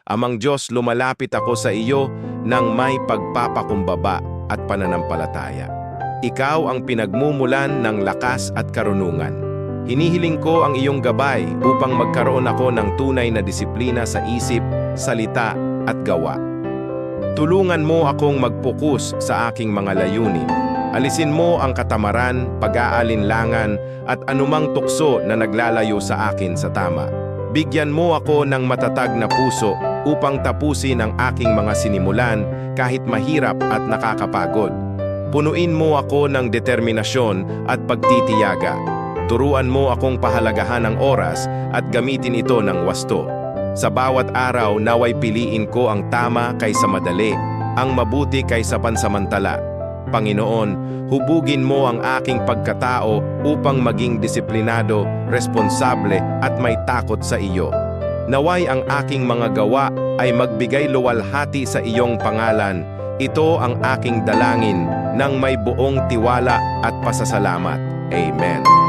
Amang Diyos, lumalapit ako sa iyo ng may pagpapakumbaba at pananampalataya. Ikaw ang pinagmumulan ng lakas at karunungan. Hinihiling ko ang iyong gabay upang magkaroon ako ng tunay na disiplina sa isip, salita at gawa. Tulungan mo akong mag-focus sa aking mga layunin. Alisin mo ang katamaran, pag-aalinlangan at anumang tukso na naglalayo sa akin sa tama. Bigyan mo ako ng matatag na puso upang tapusin ang aking mga sinimulan kahit mahirap at nakakapagod. Punuin mo ako ng determinasyon at pagtitiyaga. Turuan mo akong pahalagahan ang oras at gamitin ito ng wasto. Sa bawat araw, naway piliin ko ang tama kaysa madali, ang mabuti kaysa pansamantala. Panginoon, hubugin mo ang aking pagkatao upang maging disiplinado, responsable at may takot sa iyo. Naway ang aking mga gawa ay magbigay luwalhati sa iyong pangalan. Ito ang aking dalangin ng may buong tiwala at pasasalamat. Amen.